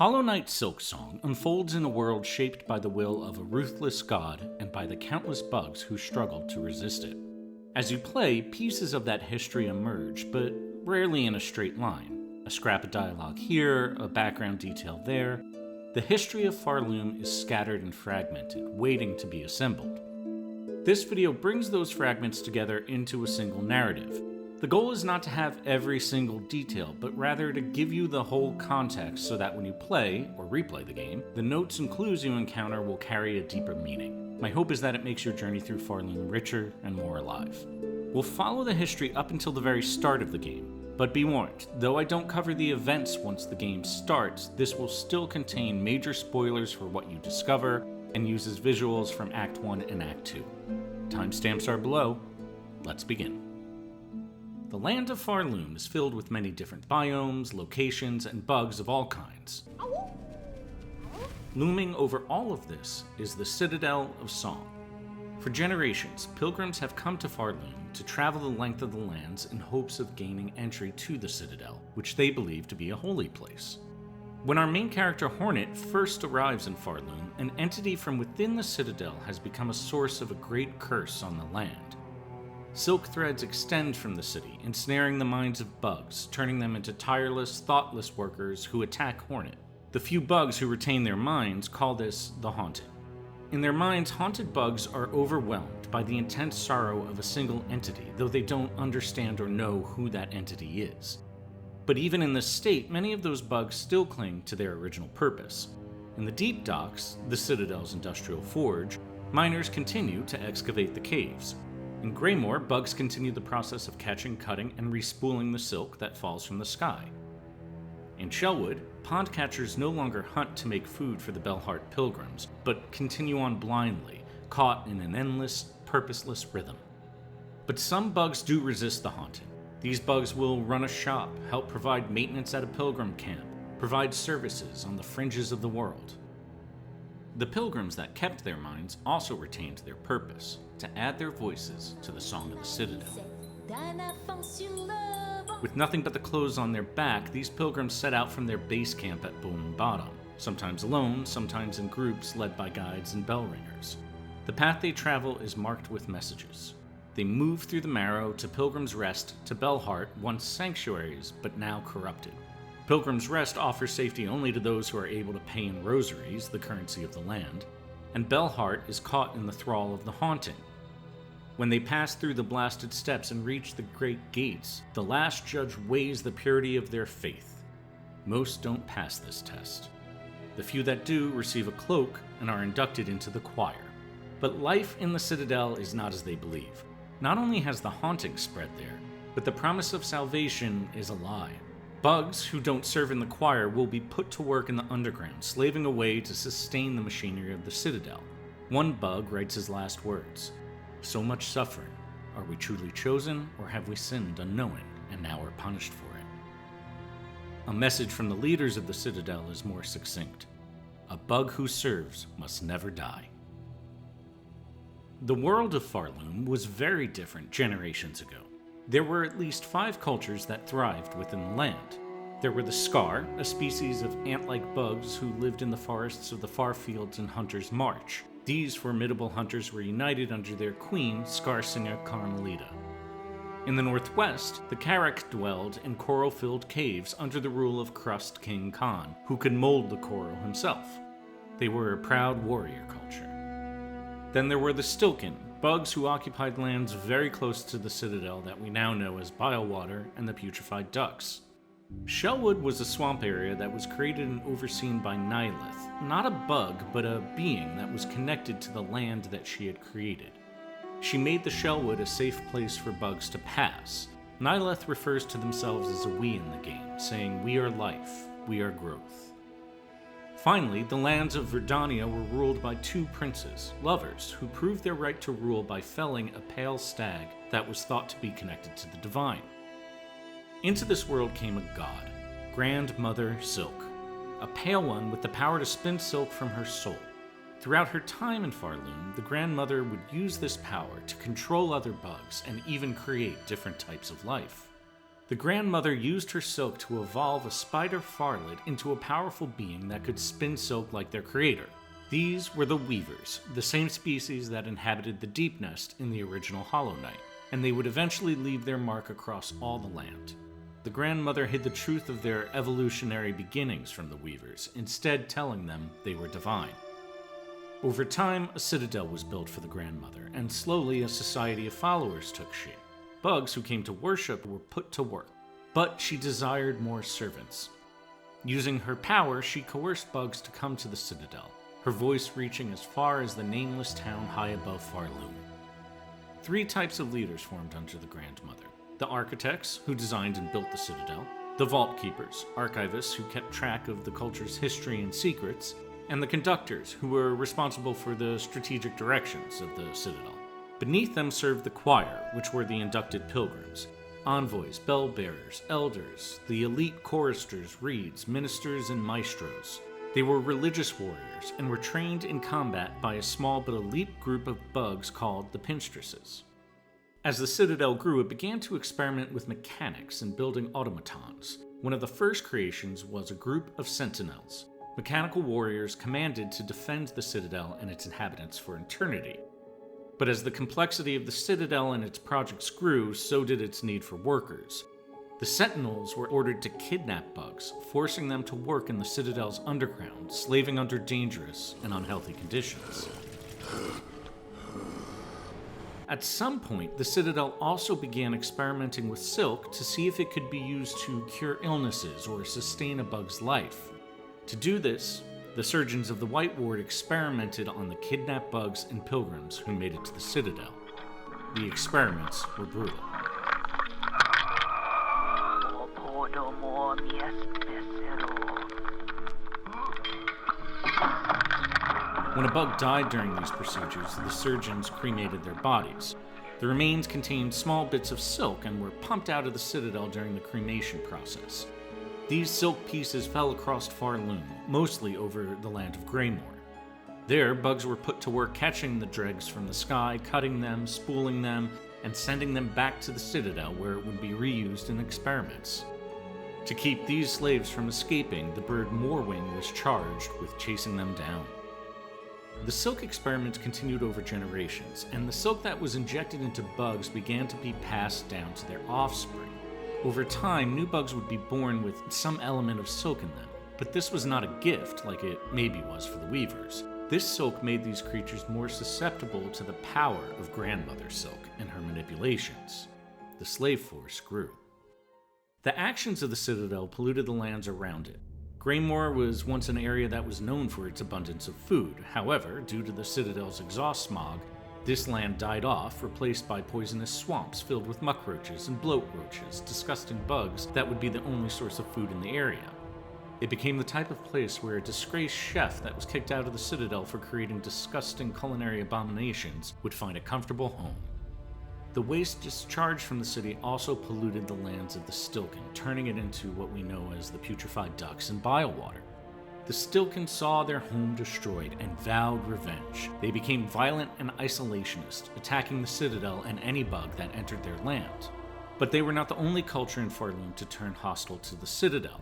Hollow Knight Silksong unfolds in a world shaped by the will of a ruthless god and by the countless bugs who struggled to resist it. As you play, pieces of that history emerge, but rarely in a straight line. A scrap of dialogue here, a background detail there. The history of Pharloom is scattered and fragmented, waiting to be assembled. This video brings those fragments together into a single narrative. The goal is not to have every single detail, but rather to give you the whole context so that when you play, or replay the game, the notes and clues you encounter will carry a deeper meaning. My hope is that it makes your journey through Pharloom richer and more alive. We'll follow the history up until the very start of the game, but be warned, though I don't cover the events once the game starts, this will still contain major spoilers for what you discover, and uses visuals from Act 1 and Act 2. Timestamps are below. Let's begin. The land of Pharloom is filled with many different biomes, locations, and bugs of all kinds. Looming over all of this is the Citadel of Song. For generations, pilgrims have come to Pharloom to travel the length of the lands in hopes of gaining entry to the Citadel, which they believe to be a holy place. When our main character Hornet first arrives in Pharloom, an entity from within the Citadel has become a source of a great curse on the land. Silk threads extend from the city, ensnaring the minds of bugs, turning them into tireless, thoughtless workers who attack Hornet. The few bugs who retain their minds call this the Haunted. In their minds, haunted bugs are overwhelmed by the intense sorrow of a single entity, though they don't understand or know who that entity is. But even in this state, many of those bugs still cling to their original purpose. In the deep docks, the Citadel's industrial forge, miners continue to excavate the caves. In Greymore, bugs continue the process of catching, cutting, and respooling the silk that falls from the sky. In Shellwood, pond catchers no longer hunt to make food for the Bellheart pilgrims, but continue on blindly, caught in an endless, purposeless rhythm. But some bugs do resist the haunting. These bugs will run a shop, help provide maintenance at a pilgrim camp, provide services on the fringes of the world. The pilgrims that kept their minds also retained their purpose, to add their voices to the song of the Citadel. With nothing but the clothes on their back, these pilgrims set out from their base camp at Bone Bottom, sometimes alone, sometimes in groups led by guides and bell ringers. The path they travel is marked with messages. They move through the Marrow to Pilgrim's Rest to Bellheart, once sanctuaries, but now corrupted. Pilgrim's Rest offers safety only to those who are able to pay in rosaries, the currency of the land, and Bellheart is caught in the thrall of the haunting. When they pass through the blasted steps and reach the great gates, the last judge weighs the purity of their faith. Most don't pass this test. The few that do receive a cloak and are inducted into the choir. But life in the Citadel is not as they believe. Not only has the haunting spread there, but the promise of salvation is a lie. Bugs who don't serve in the choir will be put to work in the underground, slaving away to sustain the machinery of the Citadel. One bug writes his last words: "So much suffering. Are we truly chosen, or have we sinned unknowing, and now are punished for it?" A message from the leaders of the Citadel is more succinct: a bug who serves must never die. The world of Pharloom was very different generations ago. There were at least 5 cultures that thrived within the land. There were the Scar, a species of ant-like bugs who lived in the forests of the far fields in Hunter's March. These formidable hunters were united under their queen, Scarsinia Carmelita. In the northwest, the Karak dwelled in coral-filled caves under the rule of Crust King Khan, who could mold the coral himself. They were a proud warrior culture. Then there were the Stilken, bugs who occupied lands very close to the Citadel that we now know as Bilewater and the Putrefied Ducks. Shellwood was a swamp area that was created and overseen by Nyleth, not a bug, but a being that was connected to the land that she had created. She made the Shellwood a safe place for bugs to pass. Nyleth refers to themselves as a we in the game, saying, "We are life, we are growth." Finally, the lands of Verdania were ruled by 2 princes, lovers, who proved their right to rule by felling a pale stag that was thought to be connected to the divine. Into this world came a god, Grandmother Silk, a pale one with the power to spin silk from her soul. Throughout her time in Pharloom, the Grandmother would use this power to control other bugs and even create different types of life. The Grandmother used her silk to evolve a spider Pharlet into a powerful being that could spin silk like their creator. These were the Weavers, the same species that inhabited the Deep Nest in the original Hollownest, and they would eventually leave their mark across all the land. The Grandmother hid the truth of their evolutionary beginnings from the Weavers, instead telling them they were divine. Over time, a citadel was built for the Grandmother, and slowly a society of followers took shape. Bugs who came to worship were put to work, but she desired more servants. Using her power, she coerced bugs to come to the citadel, her voice reaching as far as the nameless town high above Pharloom. 3 types of leaders formed under the Grandmother: the architects, who designed and built the citadel; the vault keepers, archivists who kept track of the culture's history and secrets; and the conductors, who were responsible for the strategic directions of the citadel. Beneath them served the choir, which were the inducted pilgrims, envoys, bell-bearers, elders, the elite choristers, reeds, ministers, and maestros. They were religious warriors and were trained in combat by a small but elite group of bugs called the pinstresses. As the citadel grew, it began to experiment with mechanics and building automatons. One of the first creations was a group of sentinels, mechanical warriors commanded to defend the citadel and its inhabitants for eternity. But as the complexity of the citadel and its projects grew, so did its need for workers. The sentinels were ordered to kidnap bugs, forcing them to work in the citadel's underground, slaving under dangerous and unhealthy conditions. At some point, the citadel also began experimenting with silk to see if it could be used to cure illnesses or sustain a bug's life. To do this, the surgeons of the White Ward experimented on the kidnapped bugs and pilgrims who made it to the citadel. The experiments were brutal. When a bug died during these procedures, the surgeons cremated their bodies. The remains contained small bits of silk and were pumped out of the citadel during the cremation process. These silk pieces fell across Pharloom, mostly over the land of Greymoor. There, bugs were put to work catching the dregs from the sky, cutting them, spooling them, and sending them back to the citadel where it would be reused in experiments. To keep these slaves from escaping, the bird Moorwing was charged with chasing them down. The silk experiments continued over generations, and the silk that was injected into bugs began to be passed down to their offspring. Over time, new bugs would be born with some element of silk in them, but this was not a gift like it maybe was for the Weavers. This silk made these creatures more susceptible to the power of Grandmother Silk and her manipulations. The slave force grew. The actions of the citadel polluted the lands around it. Greymoor was once an area that was known for its abundance of food. However, due to the citadel's exhaust smog, this land died off, replaced by poisonous swamps filled with muckroaches and bloat roaches, disgusting bugs that would be the only source of food in the area. It became the type of place where a disgraced chef that was kicked out of the citadel for creating disgusting culinary abominations would find a comfortable home. The waste discharged from the city also polluted the lands of the Stilken, turning it into what we know as the putrefied ducks and biowater. The Stilken saw their home destroyed and vowed revenge. They became violent and isolationist, attacking the citadel and any bug that entered their land. But they were not the only culture in Pharloom to turn hostile to the citadel.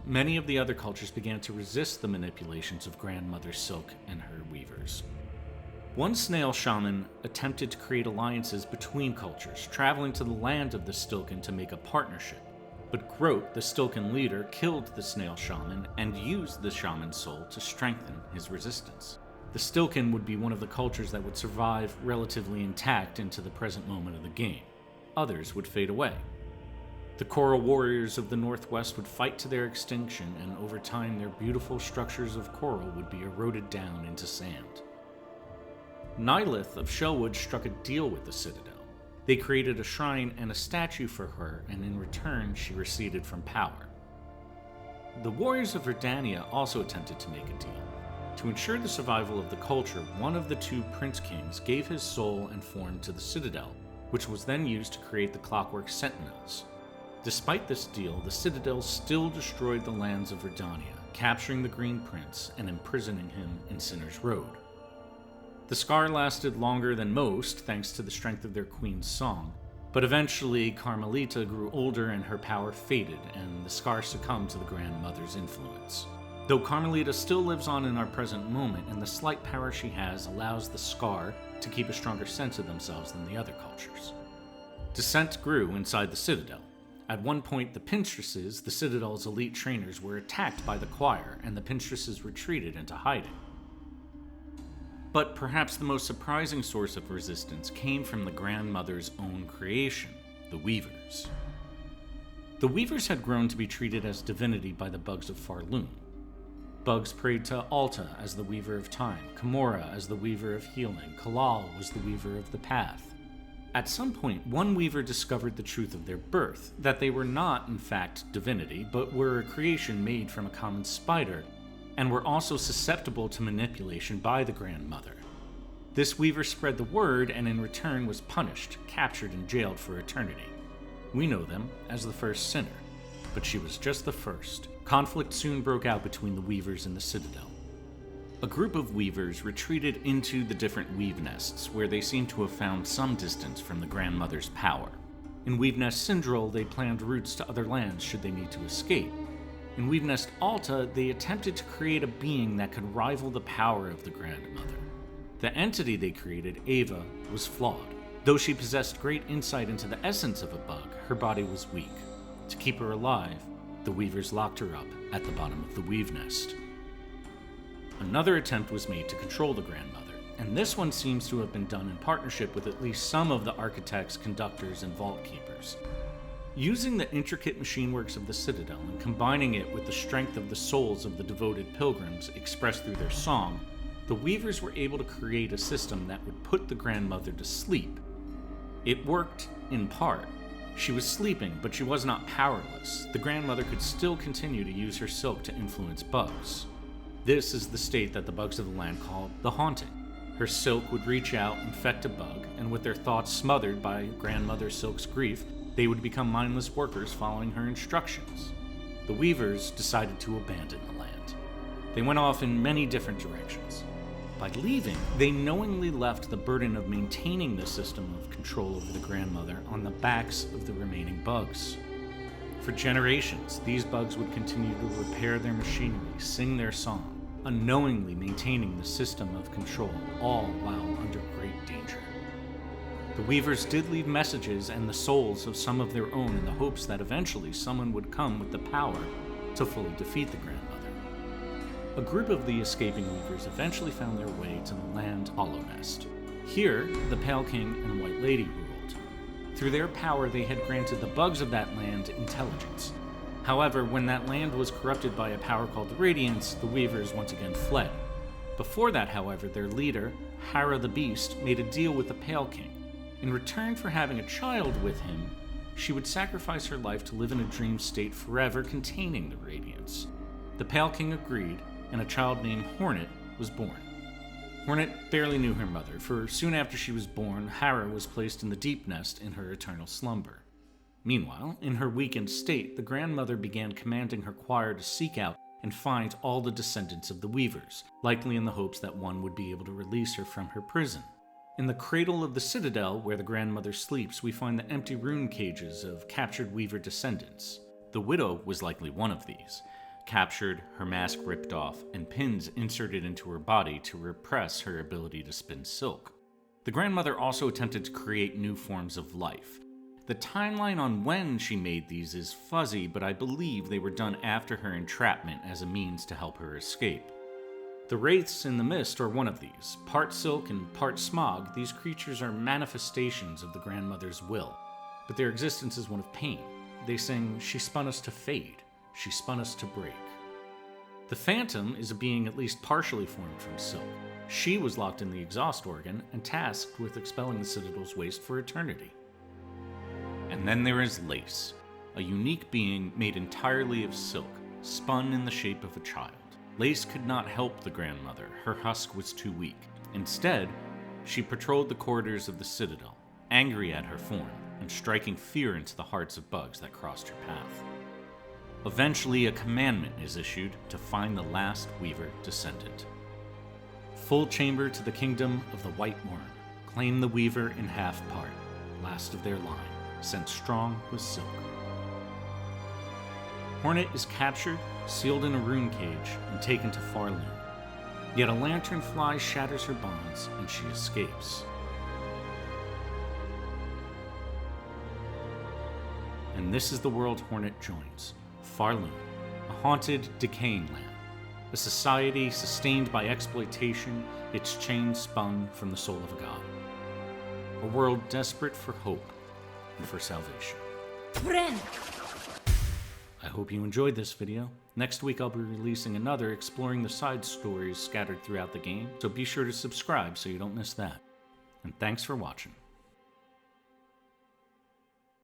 Many of the other cultures began to resist the manipulations of Grandmother Silk and her weavers. One snail shaman attempted to create alliances between cultures, traveling to the land of the Stilken to make a partnership. But Groat, the Stilken leader, killed the snail shaman and used the shaman's soul to strengthen his resistance. The Stilken would be one of the cultures that would survive relatively intact into the present moment of the game. Others would fade away. The coral warriors of the Northwest would fight to their extinction, and over time their beautiful structures of coral would be eroded down into sand. Nylith of Shellwood struck a deal with the Citadel. They created a shrine and a statue for her, and in return she receded from power. The warriors of Verdania also attempted to make a deal. To ensure the survival of the culture, one of the two Prince Kings gave his soul and form to the Citadel, which was then used to create the Clockwork Sentinels. Despite this deal, the Citadel still destroyed the lands of Verdania, capturing the Green Prince and imprisoning him in Sinner's Road. The scar lasted longer than most, thanks to the strength of their queen's song, But eventually, Carmelita grew older and her power faded, and the scar succumbed to the Grandmother's influence. Though Carmelita still lives on in our present moment, and the slight power she has allows the scar to keep a stronger sense of themselves than the other cultures. Dissent grew inside the Citadel. At one point, the Pinstresses, the Citadel's elite trainers, were attacked by the choir, and the Pinstresses retreated into hiding. But perhaps the most surprising source of resistance came from the Grandmother's own creation, the Weavers. The Weavers had grown to be treated as divinity by the bugs of Pharloom. Bugs prayed to Alta as the Weaver of Time, Kimura as the Weaver of Healing, Kalal was the Weaver of the Path. At some point, one Weaver discovered the truth of their birth, that they were not, in fact, divinity, but were a creation made from a common spider, and were also susceptible to manipulation by the Grandmother. This Weaver spread the word and in return was punished, captured, and jailed for eternity. We know them as the first sinner, but she was just the first. Conflict soon broke out between the Weavers and the Citadel. A group of Weavers retreated into the different Weave Nests, where they seemed to have found some distance from the Grandmother's power. In Weave Nest Syndril, they planned routes to other lands should they need to escape. In Weave Nest Alta, they attempted to create a being that could rival the power of the Grandmother. The entity they created, Ava, was flawed. Though she possessed great insight into the essence of a bug, her body was weak. To keep her alive, the Weavers locked her up at the bottom of the Weave Nest. Another attempt was made to control the Grandmother, and this one seems to have been done in partnership with at least some of the architects, conductors, and vault keepers. Using the intricate machine works of the Citadel and combining it with the strength of the souls of the devoted pilgrims expressed through their song, the Weavers were able to create a system that would put the Grandmother to sleep. It worked in part. She was sleeping, but she was not powerless. The Grandmother could still continue to use her silk to influence bugs. This is the state that the bugs of the land call the haunting. Her silk would reach out, infect a bug, and with their thoughts smothered by Grandmother Silk's grief, they would become mindless workers following her instructions. The Weavers decided to abandon the land. They went off in many different directions. By leaving, they knowingly left the burden of maintaining the system of control over the Grandmother on the backs of the remaining bugs. For generations, these bugs would continue to repair their machinery, sing their song, unknowingly maintaining the system of control, all while under great danger. The Weavers did leave messages and the souls of some of their own in the hopes that eventually someone would come with the power to fully defeat the Grandmother. A group of the escaping Weavers eventually found their way to the land Hollownest. Here, the Pale King and White Lady ruled. Through their power, they had granted the bugs of that land intelligence. However, when that land was corrupted by a power called the Radiance, the Weavers once again fled. Before that, however, their leader, Hera the Beast, made a deal with the Pale King. In return for having a child with him, she would sacrifice her life to live in a dream state forever containing the Radiance. The Pale King agreed, and a child named Hornet was born. Hornet barely knew her mother, for soon after she was born, Hera was placed in the Deep Nest in her eternal slumber. Meanwhile, in her weakened state, the Grandmother began commanding her choir to seek out and find all the descendants of the Weavers, likely in the hopes that one would be able to release her from her prison. In the cradle of the Citadel, where the Grandmother sleeps, we find the empty rune cages of captured Weaver descendants. The Widow was likely one of these. Captured, her mask ripped off, and pins inserted into her body to repress her ability to spin silk. The Grandmother also attempted to create new forms of life. The timeline on when she made these is fuzzy, but I believe they were done after her entrapment as a means to help her escape. The Wraiths in the Mist are one of these. Part silk and part smog, these creatures are manifestations of the Grandmother's will, but their existence is one of pain. They sing, "She spun us to fade. She spun us to break." The Phantom is a being at least partially formed from silk. She was locked in the exhaust organ and tasked with expelling the Citadel's waste for eternity. And then there is Lace, a unique being made entirely of silk, spun in the shape of a child. Lace could not help the Grandmother, her husk was too weak. Instead, she patrolled the corridors of the Citadel, angry at her form, and striking fear into the hearts of bugs that crossed her path. Eventually, a commandment is issued to find the last Weaver descendant. Full chamber to the kingdom of the White Worm. Claim the Weaver in half part, last of their line. sent strong with silk. Hornet is captured, sealed in a rune cage, and taken to Pharloom. Yet a lanternfly shatters her bonds, and she escapes. And this is the world Hornet joins, Pharloom, a haunted, decaying land. A society sustained by exploitation, its chains spun from the soul of a god. A world desperate for hope and for salvation. Friend! I hope you enjoyed this video. Next week I'll be releasing another exploring the side stories scattered throughout the game, so be sure to subscribe so you don't miss that. And thanks for watching.